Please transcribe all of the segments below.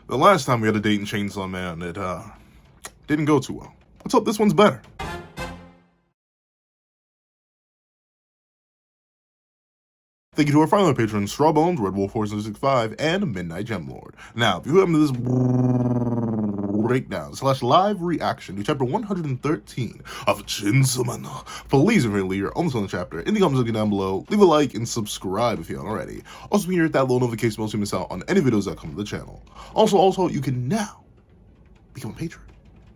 The last time we had a date in Chainsaw Man, it didn't go too well. Let's hope this one's better. Thank you to our final patrons, Strawbones, Red Wolf 4665, and Midnight Gemlord. Now, if you haven't this breakdown / live reaction to chapter 113 of Chainsaw Man, please reveal your own on the chapter in the comments looking down below. Leave a like and subscribe if you haven't already. Also, be here at that little notification bell so you miss out on any videos that come to the channel. Also, you can now become a patron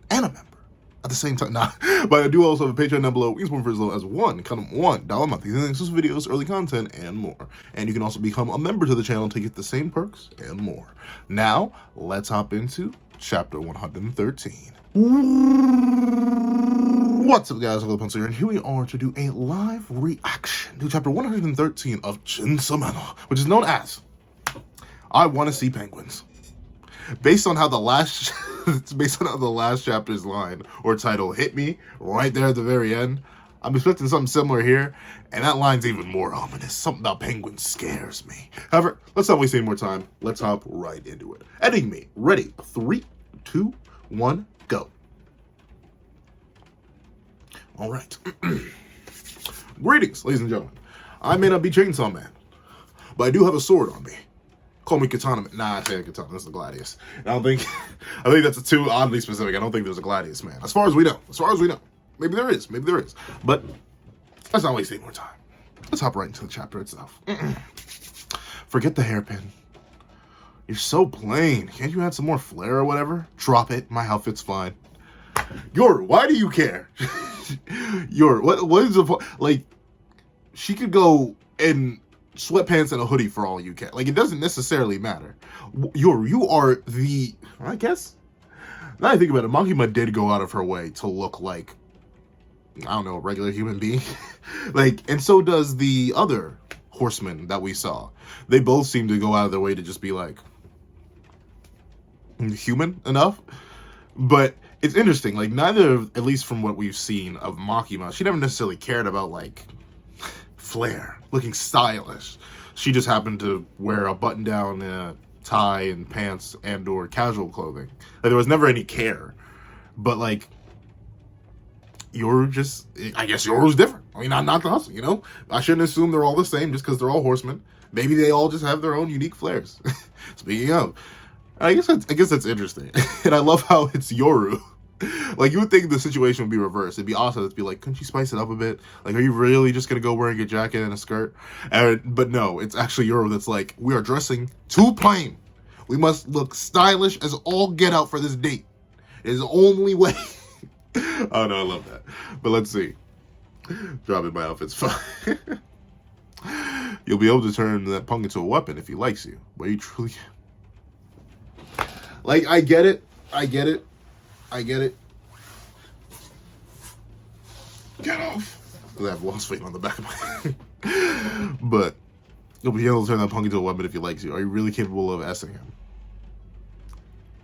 and a member at the same time. Nah, but I do also have a Patreon down below. You can support for as low as $1 a month. These are exclusive videos, early content, and more. And you can also become a member to the channel to get the same perks and more. Now, let's hop into chapter 113. What's up, guys? I'm Pencil here, and here we are to do a live reaction to chapter 113 of Chainsaw Man, which is known as I Want to See Penguins. Based on how the last chapter's line or title hit me right there at the very end, I'm expecting something similar here, and that line's even more ominous. Something about penguins scares me. However, let's not waste any more time. Let's hop right into it. Editing me. Ready? 3, 2, 1, go. All right. Greetings, ladies and gentlemen. I may not be Chainsaw Man, but I do have a sword on me. Call me Katana. Nah, I say Katana. This is the Gladius. I think that's too oddly specific. I don't think there's a Gladius man. As far as we know. Maybe there is. But let's not waste any more time. Let's hop right into the chapter itself. Forget the hairpin. You're so plain. Can't you add some more flair or whatever? Drop it. My outfit's fine. Yoru, why do you care? Yoru, what is the point? Like, she could go in sweatpants and a hoodie for all you care. Like, it doesn't necessarily matter. You are the, I guess, now I think about it, Makima did go out of her way to look like, I don't know, a regular human being. Like, and so does the other horsemen that we saw. They both seem to go out of their way to just be like human enough. But it's interesting, like, neither, at least from what we've seen of Makima, she never necessarily cared about, like, flair, looking stylish. She just happened to wear a button-down tie and pants and or casual clothing. Like, there was never any care. But, like, I guess yours different. I mean, not the hustle, you know? I shouldn't assume they're all the same just because they're all horsemen. Maybe they all just have their own unique flares. Speaking of, I guess that's interesting. And I love how it's Yoru. Like, you would think the situation would be reversed. It'd be awesome to be like, couldn't you spice it up a bit? Like, are you really just going to go wearing a jacket and a skirt? But no, it's actually Yoru that's like, we are dressing too plain. We must look stylish as all get out for this date. It is the only way. Oh, no, I love that. But let's see. Dropping my outfit's fine. You'll be able to turn that punk into a weapon if he likes you. But you truly... Like, I get it. Get off. I have lost weight on the back of my head. But you'll be able to turn that punk into a weapon if he likes you. Are you really capable of S-ing him?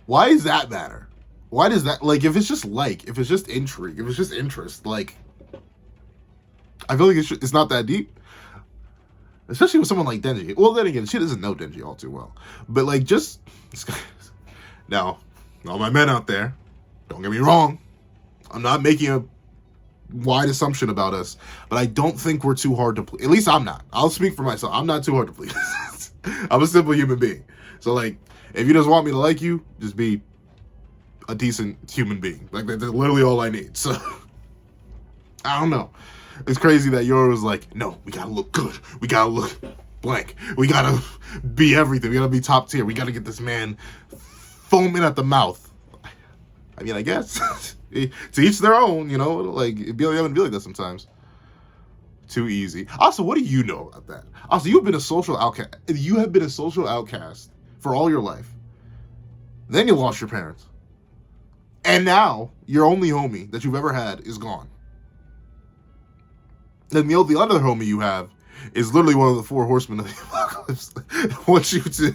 Why does that matter? Why does that, like, if it's just intrigue, if it's just interest, like, I feel like it's not that deep. Especially with someone like Denji. Well, then again, she doesn't know Denji all too well. But, like, just... Now, all my men out there, don't get me wrong. I'm not making a wide assumption about us, but I don't think we're too hard to please. At least I'm not. I'll speak for myself. I'm not too hard to please. I'm a simple human being. So, like, if you just want me to like you, just be a decent human being. Like, that's literally all I need. So, I don't know. It's crazy that Yoru was like, no, we gotta look good. We gotta look blank. We gotta be everything. We gotta be top tier. We gotta get this man foaming at the mouth. I mean, I guess to each their own, you know. Like, it'd be like that sometimes. Too easy. Also, what do you know about that? Also, you've been a social outcast. You have been a social outcast for all your life. Then you lost your parents, and now your only homie that you've ever had is gone. Then the other homie you have is literally one of the 4 horsemen of the apocalypse. Wants you to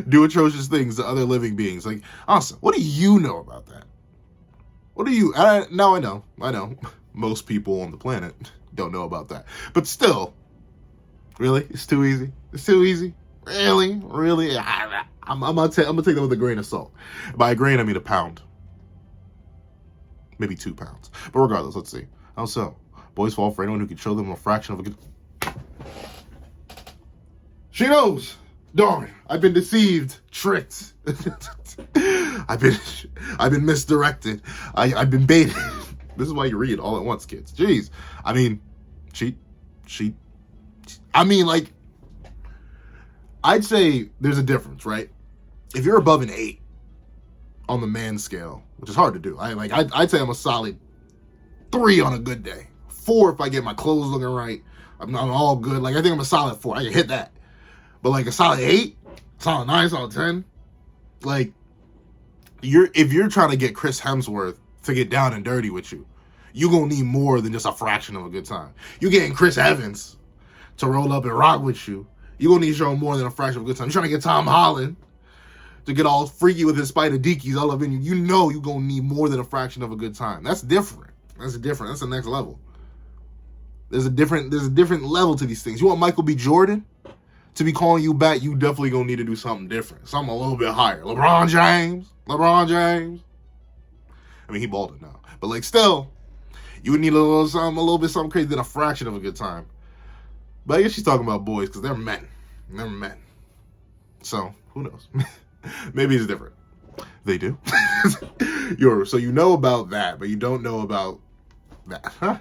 do atrocious things to other living beings. Like, awesome. What do you know about that? What do you... Now I know. Most people on the planet don't know about that. But still, really? It's too easy? Really? I'm gonna take that with a grain of salt. By a grain, I mean a pound. Maybe 2 pounds. But regardless, let's see. How so? Boys fall for anyone who can show them a fraction of a good... She knows! Darn, I've been deceived, tricked. I've been misdirected. I've been baited. This is why you read all at once, kids. Jeez. I mean, like, I'd say there's a difference, right? If you're above an 8 on the man scale, which is hard to do, I'd say I'm a solid 3 on a good day. 4 if I get my clothes looking right. I'm all good. Like, I think I'm a solid 4. I can hit that. But like a solid 8, solid 9, solid 10, like, if you're trying to get Chris Hemsworth to get down and dirty with you, you're gonna need more than just a fraction of a good time. You're getting Chris Evans to roll up and rock with you. You're gonna need to show more than a fraction of a good time. You're trying to get Tom Holland to get all freaky with his spider deekies all up in you. You know you're gonna need more than a fraction of a good time. That's different. That's the next level. There's a different level to these things. You want Michael B. Jordan to be calling you back, you definitely gonna need to do something different. Something a little bit higher. LeBron James. I mean, he balded now. But like, still, you would need a little bit something crazy than a fraction of a good time. But I guess she's talking about boys because they're men. They're men. So, who knows? Maybe it's different. They do. So you know about that, but you don't know about that. Huh?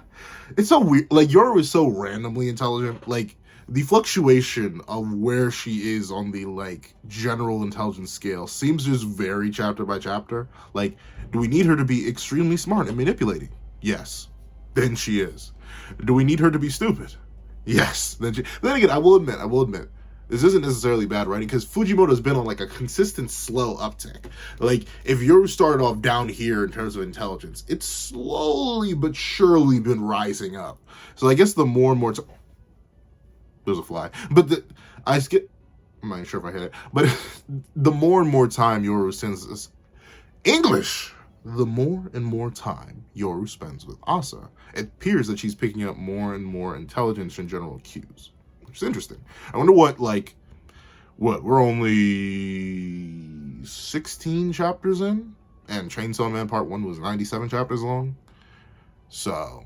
It's so weird. Like, Yoru is so randomly intelligent. Like, the fluctuation of where she is on the, like, general intelligence scale seems just vary chapter by chapter. Like, do we need her to be extremely smart and manipulating? Yes. Then she is. Do we need her to be stupid? Yes. Then again, I will admit, this isn't necessarily bad writing, because Fujimoto's been on, like, a consistent slow uptick. Like, if you started off down here in terms of intelligence, it's slowly but surely been rising up. So I guess the more and more... There's a fly. But I'm not even sure if I hit it. But the more and more time Yoru spends this English, the more and more time Yoru spends with Asa, it appears that she's picking up more and more intelligence and general cues, which is interesting. I wonder we're only 16 chapters in, and Chainsaw Man Part 1 was 97 chapters long. So,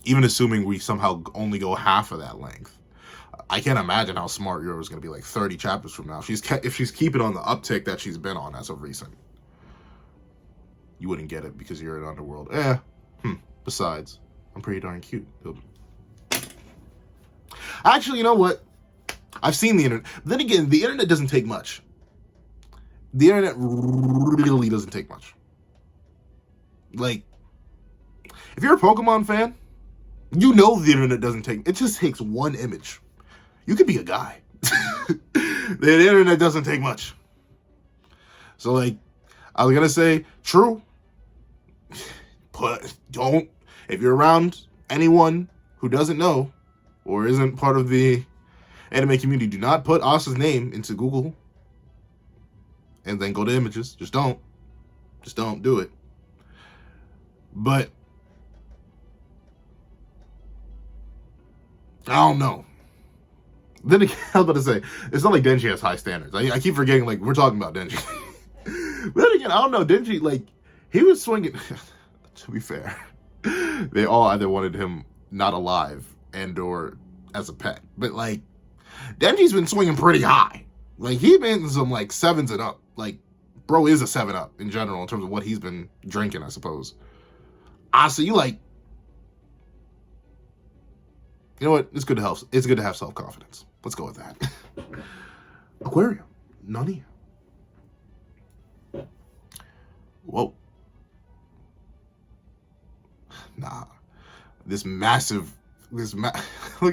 even assuming we somehow only go half of that length, I can't imagine how smart Yoru is going to be like 30 chapters from now. If she's keeping on the uptick that she's been on as of recent. You wouldn't get it because you're an underworld. Besides, I'm pretty darn cute. Actually, you know what? I've seen the internet. Then again, the internet doesn't take much. The internet really doesn't take much. Like, if you're a Pokemon fan, you know the internet doesn't take... It just takes one image. You could be a guy. The internet doesn't take much. So, like, I was going to say, true. But don't... If you're around anyone who doesn't know or isn't part of the anime community, do not put Asa's name into Google and then go to images. Just don't. Just don't do it. But I don't know. Then again, I was about to say, it's not like Denji has high standards. I keep forgetting, like, we're talking about Denji. But then again, I don't know. Denji, like, he was swinging. To be fair, they all either wanted him not alive and or as a pet. But, like, Denji's been swinging pretty high. Like, he's been some, like, 7s and up. Like, bro is a 7-up in general in terms of what he's been drinking, I suppose. Honestly, you like... You know what? It's good to have self-confidence. Let's go with that. Aquarium. Nani? Whoa. Nah. Look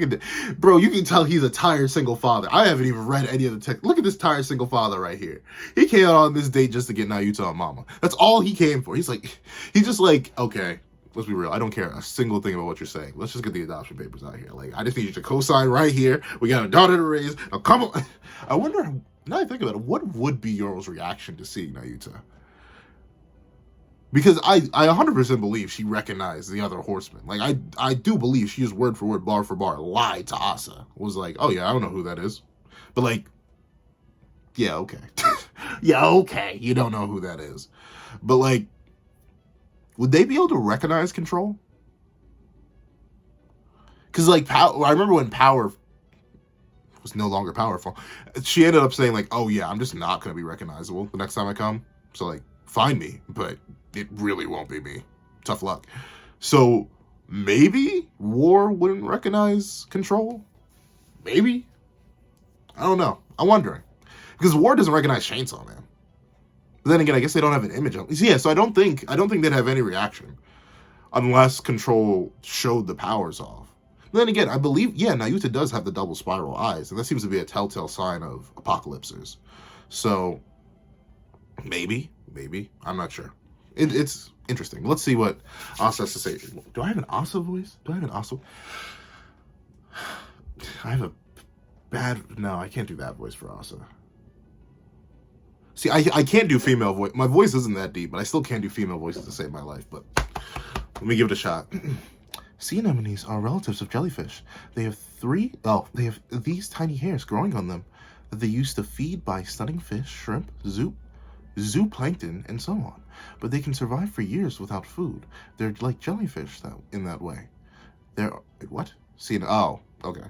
at that. Bro, you can tell he's a tired single father. I haven't even read any of the text. Look at this tired single father right here. He came out on this date just to get Nayuta and Mama. That's all he came for. He's just like, okay, let's be real. I don't care a single thing about what you're saying. Let's just get the adoption papers out here. Like, I just need you to co-sign right here. We got a daughter to raise. Now, come on. I wonder, now I think about it, what would be Yoru's reaction to seeing Nayuta? Because I 100% believe she recognized the Other Horseman. Like, I do believe she just word for word, bar for bar, lied to Asa. Was like, oh yeah, I don't know who that is. But like, Yeah, okay. Yeah, okay. You don't know who that is. But, like, would they be able to recognize control? Because, like, I remember when Power was no longer powerful, she ended up saying, like, oh, yeah, I'm just not going to be recognizable the next time I come. So, like, find me, but it really won't be me. Tough luck. So, maybe War wouldn't recognize control? Maybe? I don't know. I'm wondering. Because War doesn't recognize Chainsaw Man. But then again, I guess they don't have an image of him. Yeah, so I don't think they'd have any reaction unless Control showed the powers off. But then again, I believe, yeah, Nayuta does have the double spiral eyes, and that seems to be a telltale sign of apocalypses. So, maybe, I'm not sure. It's interesting. Let's see what Asa has to say. Do I have an Asa voice? I have a bad... No, I can't do that voice for Asa. See, I can't do female voice. My voice isn't that deep, but I still can't do female voices to save my life. But let me give it a shot. Sea anemones are relatives of jellyfish. They have they have these tiny hairs growing on them that they use to feed by stunning fish, shrimp, zooplankton, and so on. But they can survive for years without food. They're like jellyfish in that way. What? Okay.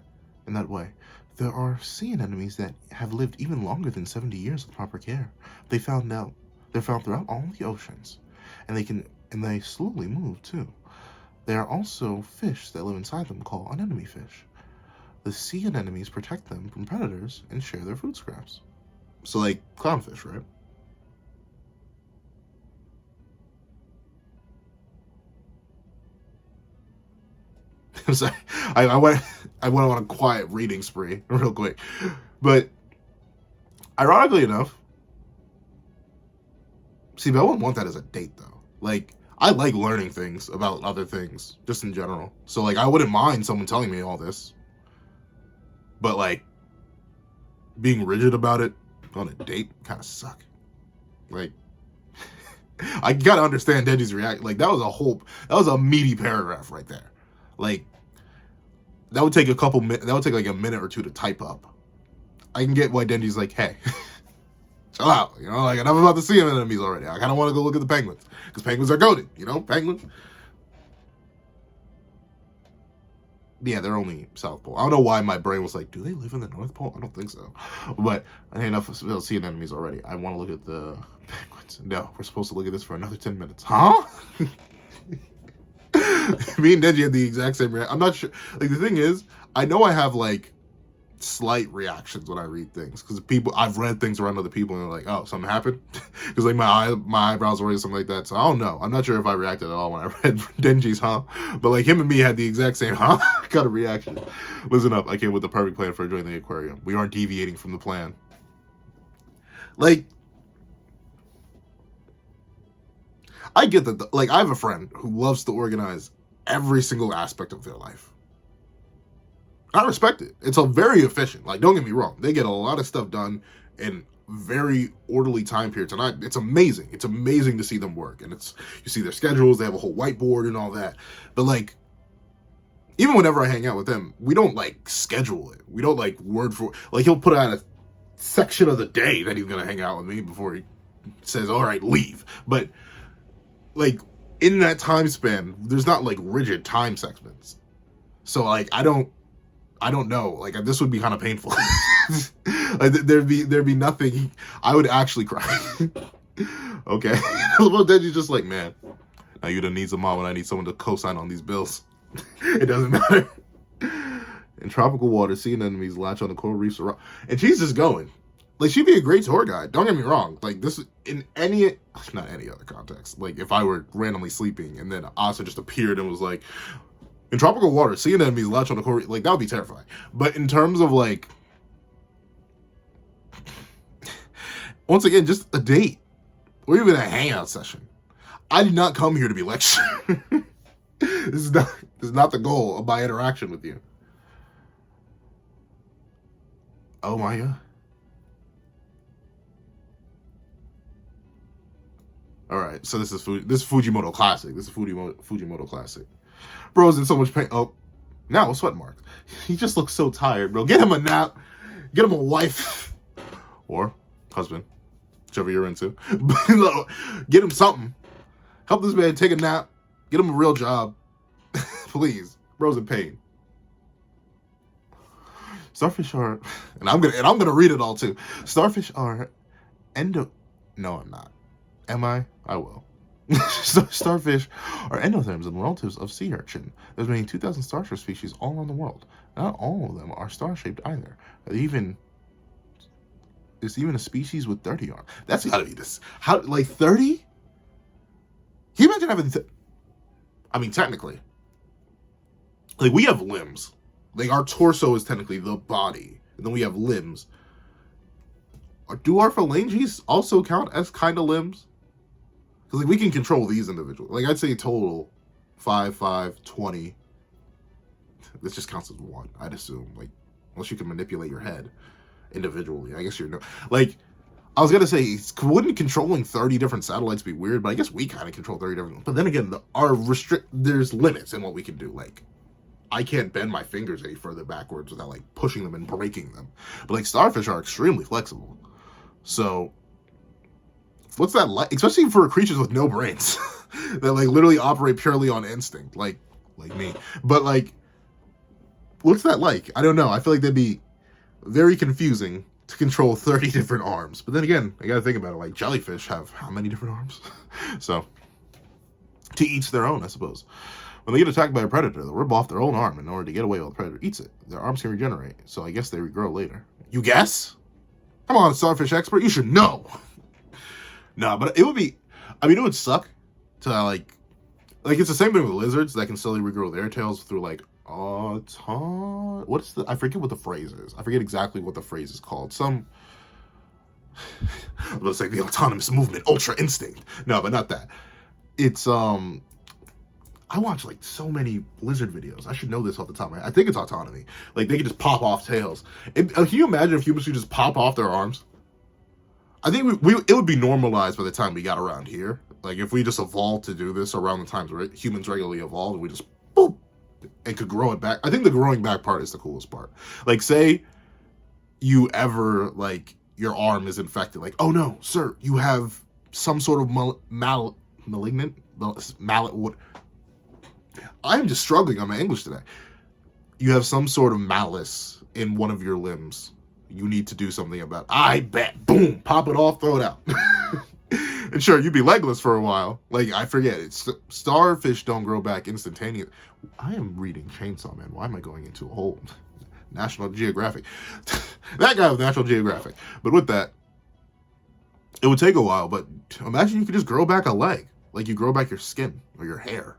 In that way. There are sea anemones that have lived even longer than 70 years with proper care. They're found throughout all the oceans, and they slowly move too. There are also fish that live inside them called anemone fish. The sea anemones protect them from predators and share their food scraps. So, like clownfish, right? I'm sorry. I went on a quiet reading spree real quick. But ironically enough, see, but I wouldn't want that as a date though. Like, I like learning things about other things, just in general. So like I wouldn't mind someone telling me all this. But like being rigid about it on a date kinda suck. Like I gotta understand Denji's reaction. Like that was a meaty paragraph right there. Like that would take like a minute or two to type up. I can get why Denji's like, hey, chill out, you know, like enough about the sea anemones already. I kind of want to go look at the penguins because penguins are goated, you know, penguins. Yeah, they're only South Pole. I don't know why my brain was like, do they live in the North Pole? I don't think so. But I had enough of sea anemones already. I want to look at the penguins. No, we're supposed to look at this for another 10 minutes. Huh? Me and Denji had the exact same reaction. I'm not sure. Like, the thing is, I know I have, like, slight reactions when I read things. Because I've read things around other people and they're like, oh, something happened? Because, like, my eyebrows were raised, something like that. So, I don't know. I'm not sure if I reacted at all when I read Denji's, huh? But, like, him and me had the exact same, huh? Kind of reaction. Listen up. I came with the perfect plan for joining the aquarium. We aren't deviating from the plan. Like, I get that. Like, I have a friend who loves to organize every single aspect of their life. I respect it. It's very efficient. Like, don't get me wrong. They get a lot of stuff done in very orderly time periods. And it's amazing. It's amazing to see them work. And you see their schedules. They have a whole whiteboard and all that. But, like, even whenever I hang out with them, we don't, like, schedule it. We don't, like, like, he'll put out a section of the day that he's going to hang out with me before he says, all right, leave. But, like, in that time span, there's not, like, rigid time segments. So, like, I don't know. Like, this would be kind of painful. Like, there'd be nothing. I would actually cry. Okay. Well, Denji's just like, man, now you don't need some mom when I need someone to co-sign on these bills. It doesn't matter. In tropical water, sea anemones latch on the coral reefs around. And she's just going. Like, she'd be a great tour guide. Don't get me wrong. Like, this, in not any other context. Like, if I were randomly sleeping and then Asa just appeared and was like, in tropical water, sea anemones latch on the coral, like, that would be terrifying. But in terms of, like, once again, just a date or even a hangout session. I did not come here to be lectured. This is not the goal of my interaction with you. Oh my god. All right, so this is Fujimoto classic. This is Fujimoto classic. Bro's in so much pain. Oh, now a sweat mark. He just looks so tired, bro. Get him a nap. Get him a wife. Or husband, whichever you're into. Get him something. Help this man take a nap. Get him a real job. Please. Bro's in pain. Starfish are, and I'm gonna read it all too. Starfish are No, I'm not. Am I? I will. Starfish are endotherms and relatives of sea urchin. There's many 2,000 starfish species all around the world. Not all of them are star-shaped either. There's even a species with 30 arms. That's gotta be this. How, like 30? Can you imagine having? I mean, technically, like we have limbs. Like our torso is technically the body, and then we have limbs. Do our phalanges also count as kind of limbs? Because like we can control these individuals. Like I'd say total 5, 5, 20. This just counts as one, I'd assume. Like unless you can manipulate your head individually, I guess you're no. Like I was gonna say, wouldn't controlling 30 different satellites be weird? But I guess we kind of control 30 different. But then again, there's limits in what we can do. Like I can't bend my fingers any further backwards without like pushing them and breaking them. But like starfish are extremely flexible. So what's that like? Especially for creatures with no brains that like literally operate purely on instinct, like me. But like, what's that like? I don't know. I feel like that'd be very confusing to control 30 different arms. But then again, I gotta think about it. Like jellyfish have how many different arms? So to each their own, I suppose. When they get attacked by a predator, they'll rip off their own arm in order to get away while the predator eats it. Their arms can regenerate, so I guess they regrow later. You guess? Come on, starfish expert, you should know. No, but it would be, I mean, it would suck to like it's the same thing with lizards that can slowly regrow their tails through like, I forget what the phrase is. I forget exactly what the phrase is called. Let's say the autonomous movement, ultra instinct. No, but not that. It's, I watch like so many lizard videos. I should know this off the top of my head. I think it's autonomy. Like they can just pop off tails. Can you imagine if humans could just pop off their arms? I think it would be normalized by the time we got around here. Like if we just evolved to do this around the times where humans regularly evolved, we just boop and could grow it back. I think the growing back part is the coolest part. Like say you ever like your arm is infected. Like, oh no, sir, you have some sort of malignant. I'm just struggling on my English today. You have some sort of malice in one of your limbs. You need to do something about it. I bet. Boom. Pop it off, throw it out. And sure, you'd be legless for a while. Like, I forget. Starfish don't grow back instantaneously. I am reading Chainsaw Man. Why am I going into a whole National Geographic? That guy was National Geographic. But with that, it would take a while. But imagine you could just grow back a leg. Like you grow back your skin or your hair.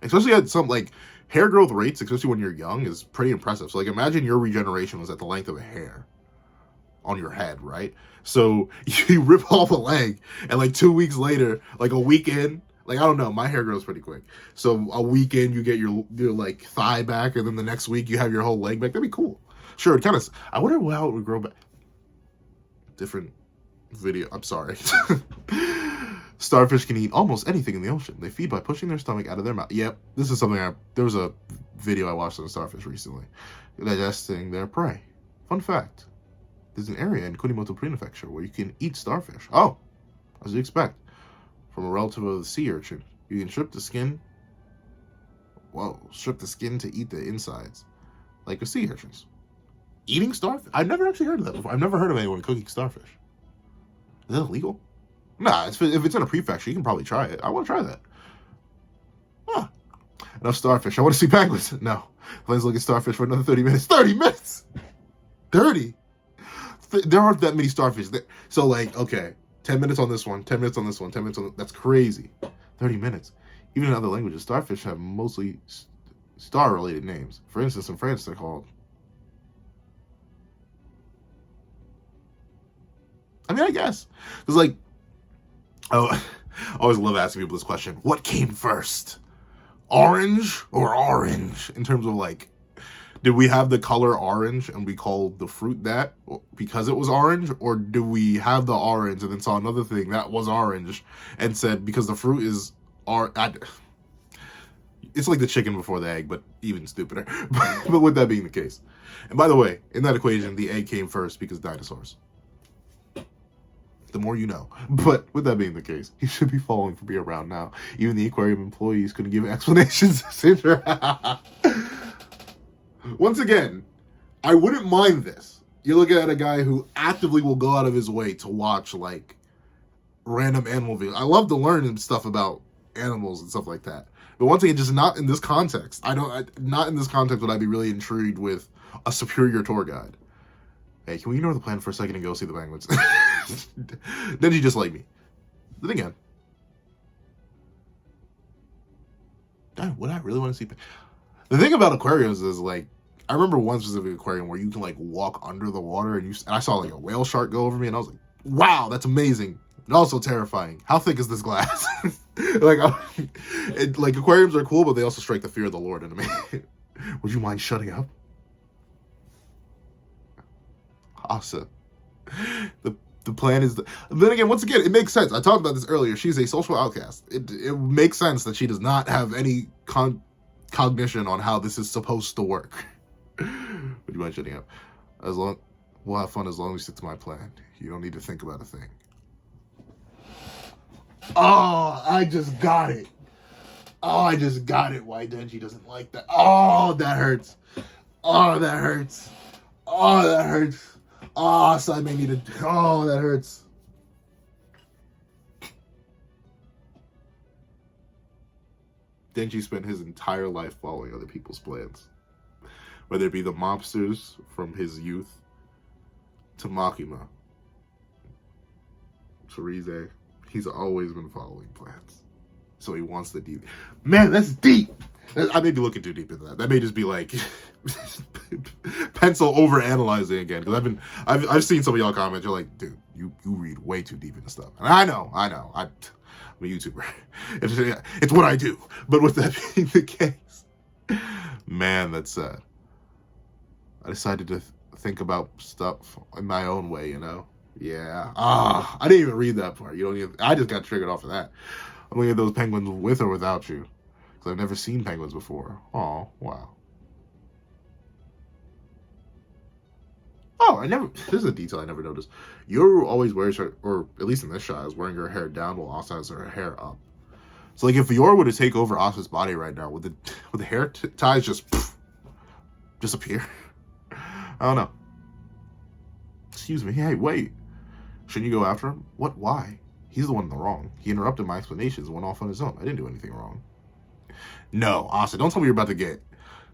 Especially at some, like, hair growth rates, especially when you're young, is pretty impressive. So, like, imagine your regeneration was at the length of a hair on your head, right? So, you rip off a leg, and, like, 2 weeks later, like, a weekend, like, I don't know, my hair grows pretty quick. So, a weekend, you get your like, thigh back, and then the next week, you have your whole leg back. That'd be cool. Sure, it kind of, I wonder how it would grow back. Different video, I'm sorry. Starfish can eat almost anything in the ocean. They feed by pushing their stomach out of their mouth. Yep, this is something there was a video I watched on starfish recently. Digesting their prey. Fun fact. There's an area in Kunimoto Prefecture where you can eat starfish. Oh, as you expect. From a relative of the sea urchin. You can strip the skin. Whoa, strip the skin to eat the insides. Like with sea urchins. Eating starfish? I've never actually heard of that before. I've never heard of anyone cooking starfish. Is that illegal? Nah, if it's in a prefecture, you can probably try it. I want to try that. Huh. Enough starfish. I want to see penguins. No. Let's look at starfish for another 30 minutes. 30 minutes! 30? There aren't that many starfish. So, like, okay. 10 minutes on this one. 10 minutes on this one. 10 minutes on that's crazy. 30 minutes. Even in other languages, starfish have mostly star-related names. For instance, in France, they're called... I mean, I guess. Because, like... Oh, I always love asking people this question. What came first? Orange or orange? In terms of like, did we have the color orange and we called the fruit that because it was orange? Or do we have the orange and then saw another thing that was orange and said because the fruit is orange? It's like the chicken before the egg, but even stupider. But with that being the case. And by the way, in that equation, the egg came first because dinosaurs. The more you know. But with that being the case, he should be falling for me around now. Even the aquarium employees couldn't give explanations. Once again, I wouldn't mind this. You're looking at a guy who actively will go out of his way to watch, like, random animal videos. I love to learn stuff about animals and stuff like that. But once again, just not in this context. Not in this context would I be really intrigued with a superior tour guide. Hey, can we ignore the plan for a second and go see the penguins? Denji just like me. Then again, would I really want to see? The thing about aquariums is, like, I remember one specific aquarium where you can, like, walk under the water, and I saw, like, a whale shark go over me, and I was like, wow, that's amazing. And also terrifying. How thick is this glass? like aquariums are cool, but they also strike the fear of the Lord into me. Would you mind shutting up? Asa. The plan is... Then again, once again, it makes sense. I talked about this earlier. She's a social outcast. It makes sense that she does not have any cognition on how this is supposed to work. Would you mind shutting up? We'll have fun as long as you stick to my plan. You don't need to think about a thing. Oh, I just got it. Why Denji doesn't like that. Oh, that hurts. Oh, that hurts. Oh, so I may need to... Oh, that hurts. Denji spent his entire life following other people's plans. Whether it be the mobsters from his youth to Makima, Therese, he's always been following plans. So he wants the deep. Man, that's deep. I may be looking too deep into that. That may just be like pencil over analyzing again. Because I've seen some of y'all comment. You're like, dude, you read way too deep into stuff. And I know. I'm a YouTuber. It's what I do. But with that being the case, man, that's sad. I decided to think about stuff in my own way, you know? Yeah. I didn't even read that part. I just got triggered off of that. I'm looking at those penguins with or without you. Because I've never seen penguins before. Oh, wow. This is a detail I never noticed. Yoru always wears her, or at least in this shot, is wearing her hair down while Asa has her hair up. So, like, if Yoru were to take over Asa's body right now, would the hair ties just disappear? I don't know. Excuse me. Hey, wait. Shouldn't you go after him? What? Why? He's the one in the wrong. He interrupted my explanations and went off on his own. I didn't do anything wrong. No, Asa, don't tell me you're about to get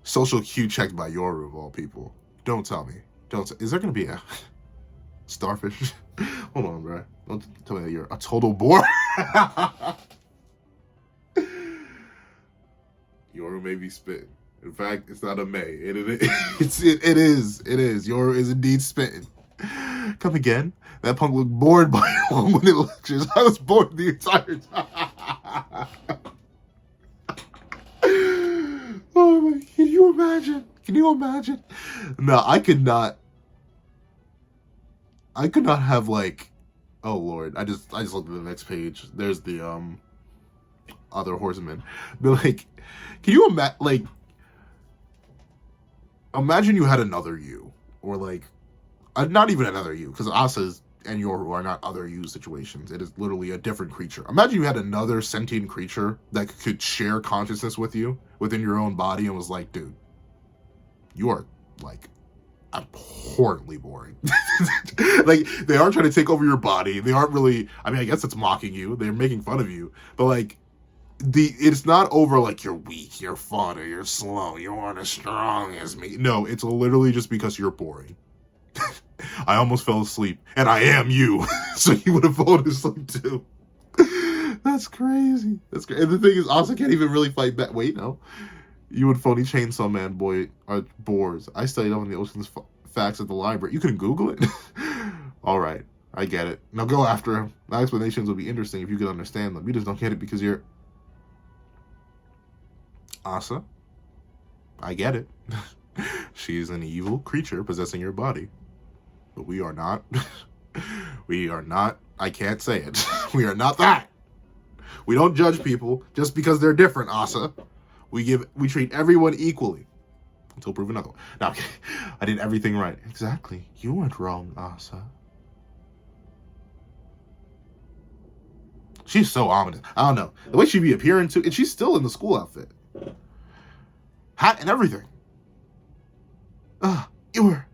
social cue checked by Yoru of all people. Don't tell me. Is there going to be a starfish? Hold on, bro. Don't tell me that you're a total bore. Yoru may be spitting. In fact, it's not a may. It is. Yoru is indeed spitting. Come again? That punk looked bored by your long-winded lectures. I was bored the entire time. Oh my! Can you imagine? No, I could not have, like... Oh Lord! I just looked at the next page. There's the Other Horseman. But like, can you imagine you had another you, or like, not even another you, because Asa's and Yoru are not other you situations. It is literally a different creature. Imagine you had another sentient creature that could share consciousness with you within your own body and was like, dude, you are like abhorrently boring. Like, they aren't trying to take over your body. They aren't really, I mean, I guess it's mocking you. They're making fun of you. But like, it's not over like you're weak, you're fun, or you're slow, you aren't as strong as me. No, it's literally just because you're boring. I almost fell asleep, and I am you. So you would have fallen asleep too. That's crazy. That's crazy. And the thing is, Asa can't even really fight back. Wait, no. You would phony Chainsaw Man boy are bores. I studied up on the ocean's facts at the library. You can Google it. All right, I get it. Now go after him. My explanations would be interesting if you could understand them. You just don't get it because you're Asa. I get it. She's an evil creature possessing your body. But we are not. We are not. I can't say it. We are not that. We don't judge people just because they're different, Asa. We treat everyone equally. Until proven otherwise. No, I did everything right. Exactly. You weren't wrong, Asa. She's so ominous. I don't know. The way she be appearing too, and she's still in the school outfit. Hat and everything. You're...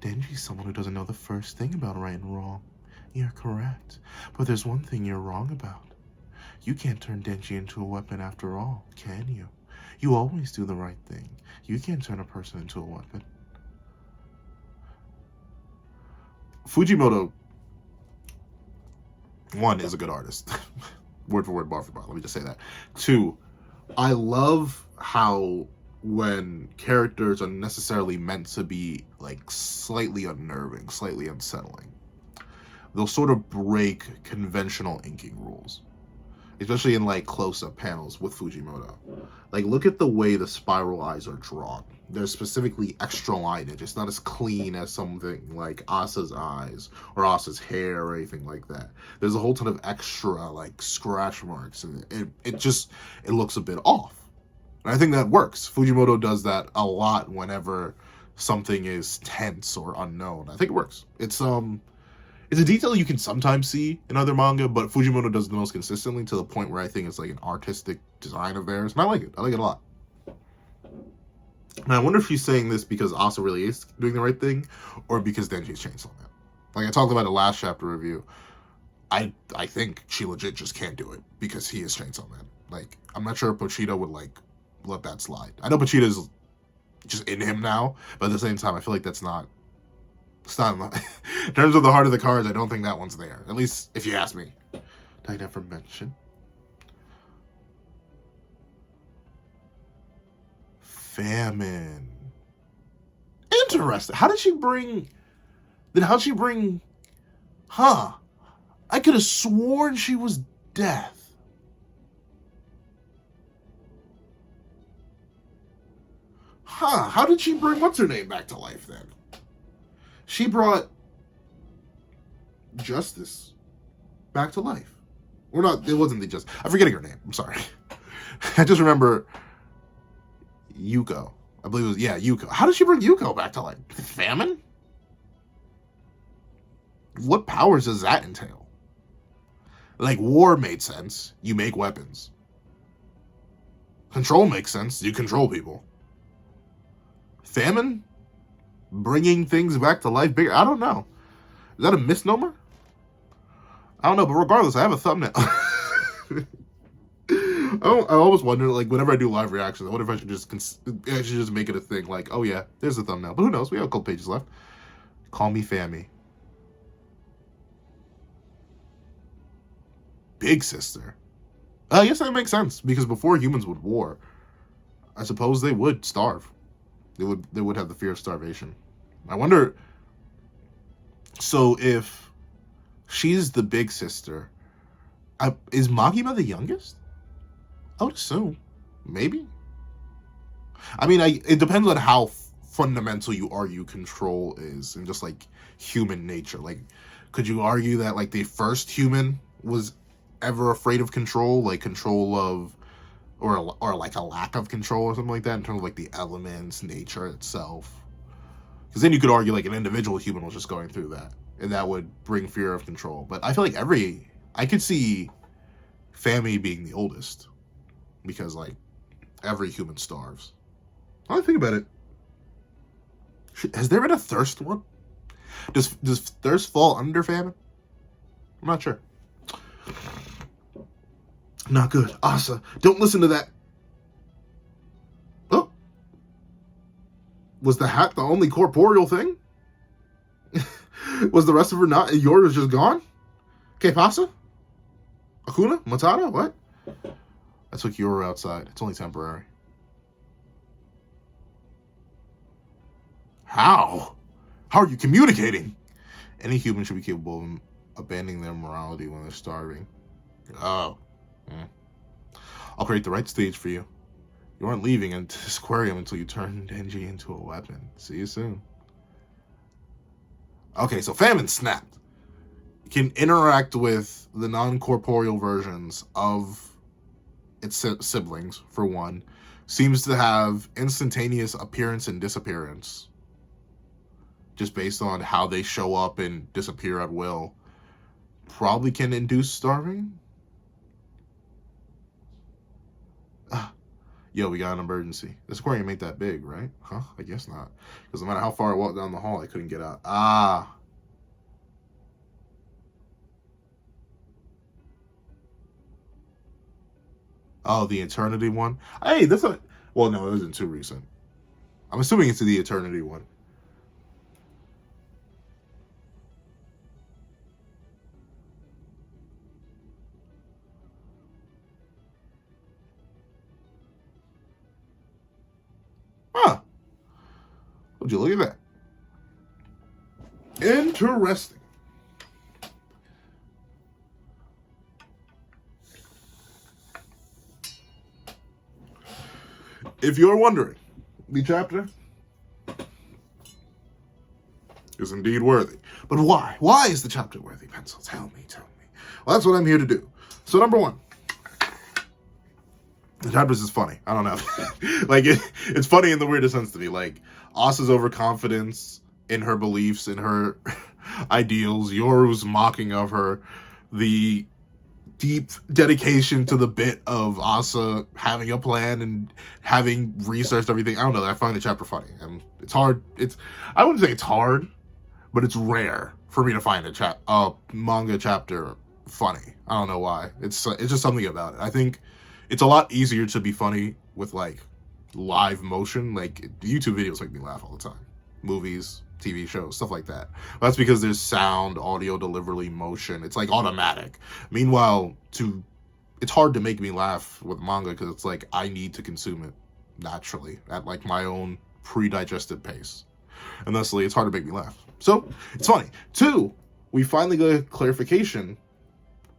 Denji's someone who doesn't know the first thing about right and wrong. You're correct. But there's one thing you're wrong about. You can't turn Denji into a weapon after all, can you? You always do the right thing. You can't turn a person into a weapon. Fujimoto, one, is a good artist. Word for word, bar for bar. Let me just say that. Two, I love how when characters are necessarily meant to be like slightly unnerving, slightly unsettling, they'll sort of break conventional inking rules. Especially in like close-up panels with Fujimoto. Like, look at the way the spiral eyes are drawn. They're specifically extra lineage. It's not as clean as something like Asa's eyes or Asa's hair or anything like that. There's a whole ton of extra like scratch marks, and it looks a bit off. And I think that works. Fujimoto does that a lot whenever something is tense or unknown. I think it works. It's a detail you can sometimes see in other manga, but Fujimoto does it the most consistently, to the point where I think it's like an artistic design of theirs, and I like it. I like it a lot. And I wonder if she's saying this because Asa really is doing the right thing, or because Denji's Chainsaw Man. Like I talked about in the last chapter review, I think she legit just can't do it because he is Chainsaw Man. Like, I'm not sure if Pochita would like let that slide. I know Pochita's just in him now, but at the same time, I feel like it's not in terms of the heart of the cards. I don't think that one's there. At least if you ask me. Did I never mention? Famine. Interesting. How'd she bring... Huh. I could have sworn she was death. Huh. How did she bring what's-her-name back to life then? She brought Justice back to life. Or not, it wasn't the Justice. I'm forgetting her name. I'm sorry. I just remember Yuko. I believe it was, yeah, Yuko. How did she bring Yuko back to life? Famine? What powers does that entail? Like, war made sense. You make weapons. Control makes sense. You control people. Famine? Bringing things back to life bigger? I don't know. Is that a misnomer? I don't know, but regardless, I have a thumbnail. I always wonder, like, whenever I do live reactions, I wonder if I should just make it a thing. Like, oh yeah, there's the thumbnail. But who knows? We have a couple pages left. Call me Fammy. Big sister. I guess that makes sense, because before humans would war, I suppose they would starve. They would have the fear of starvation. I wonder, so if she's the big sister, is Magima the youngest? I would assume. Maybe. I mean, it depends on how fundamental you argue control is, and just like human nature. Like, could you argue that like the first human was ever afraid of control, like control of, or like a lack of control or something like that, in terms of like the elements, nature itself? Because then you could argue like an individual human was just going through that, and that would bring fear of control. But I feel like I could see Fammy being the oldest, because like every human starves. I think about it. Has there been a thirst one? Does thirst fall under famine? I'm not sure. Not good. Asa, don't listen to that. Oh. Was the hat the only corporeal thing? Was the rest of her not? Yours was just gone? Que pasa? Akuna? Matata? What? I took Yoru outside. It's only temporary. How? How are you communicating? Any human should be capable of abandoning their morality when they're starving. Oh. I'll create the right stage for you. You aren't leaving into this aquarium until you turn Denji into a weapon. See you soon. Okay, so Famine snapped. Can interact with the non-corporeal versions of its siblings, for one. Seems to have instantaneous appearance and disappearance, just based on how they show up and disappear at will. Probably can induce starving. Yo, we got an emergency. This aquarium ain't that big, right? Huh? I guess not. Because no matter how far I walked down the hall, I couldn't get out. Ah. Oh, the Eternity one? Hey, that's a... Well, no, it isn't too recent. I'm assuming it's the Eternity one. Huh. Would you look at that? Interesting. If you're wondering, the chapter is indeed worthy. But why? Why is the chapter worthy, Pencil? Tell me. Well, that's what I'm here to do. So, number one, the chapter is funny. I don't know. Like, it's funny in the weirdest sense to me. Like, Asa's overconfidence in her beliefs, in her ideals, Yoru's mocking of her, the deep dedication to the bit of Asa having a plan and having researched everything. I don't know. I find the chapter funny. And it's hard. I wouldn't say it's hard, but it's rare for me to find a manga chapter funny. I don't know why. It's just something about it. I think it's a lot easier to be funny with like live motion. Like YouTube videos make me laugh all the time. Movies, TV shows, stuff like that. But that's because there's sound, audio, delivery, motion. It's like automatic. Meanwhile, it's hard to make me laugh with manga because it's like I need to consume it naturally at like my own pre-digested pace. And thusly, it's hard to make me laugh. So, it's funny. 2, we finally got a clarification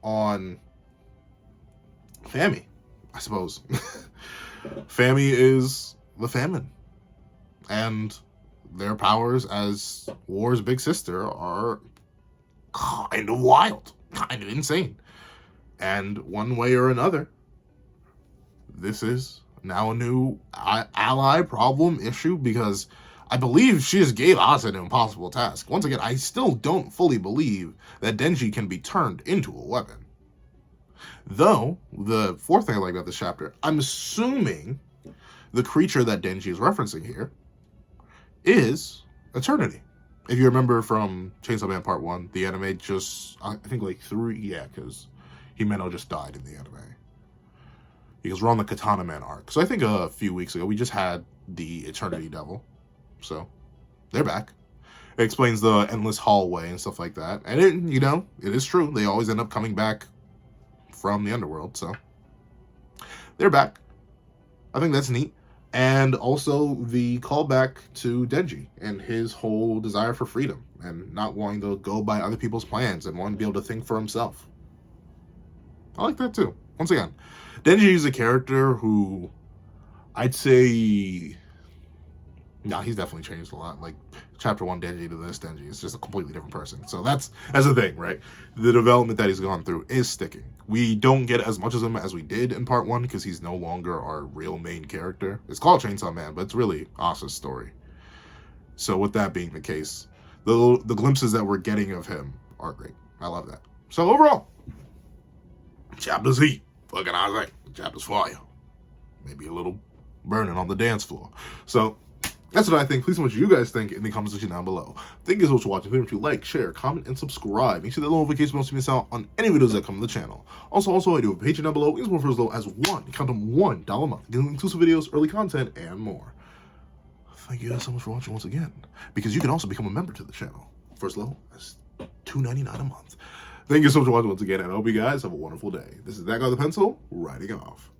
on Fami, I suppose. Fami is the famine. And their powers as War's big sister are kind of wild, kind of insane. And one way or another, this is now a new ally problem issue because I believe she just gave Asa an impossible task. Once again, I still don't fully believe that denji can be turned into a weapon. Though, the 4th thing I like about this chapter, I'm assuming the creature that denji is referencing here is Eternity. If you remember from Chainsaw Man Part 1, the anime just, I think like 3, because Himeno just died in the anime. Because we're on the Katana Man arc. So I think a few weeks ago, we just had the Eternity Devil. So, they're back. It explains the endless hallway and stuff like that. And it is true. They always end up coming back from the underworld, so. They're back. I think that's neat. And also the callback to Denji and his whole desire for freedom and not wanting to go by other people's plans and wanting to be able to think for himself. I like that too. Once again, Denji is a character who I'd say... Nah, he's definitely changed a lot. Like, chapter 1 Denji to this Denji is just a completely different person. So that's the thing, right? The development that he's gone through is sticking. We don't get as much of him as we did in part 1 because he's no longer our real main character. It's called Chainsaw Man, but it's really Asa's story. So with that being the case, the glimpses that we're getting of him are great. I love that. So overall, chapter's heat. Fucking Asa. Chapter's fire. Maybe a little burning on the dance floor. So... that's what I think. Please tell me what you guys think in the comment section down below. Thank you so much for watching. Please like, share, comment, and subscribe. Make sure that notification bell to miss out on any videos that come to the channel. Also, I do have a Patreon down below. You can for as low as count them $1 a month. Getting exclusive videos, early content, and more. Thank you guys so much for watching once again. Because you can also become a member to the channel for as low as $2.99 a month. Thank you so much for watching once again, and I hope you guys have a wonderful day. This is that guy with the pencil, writing off.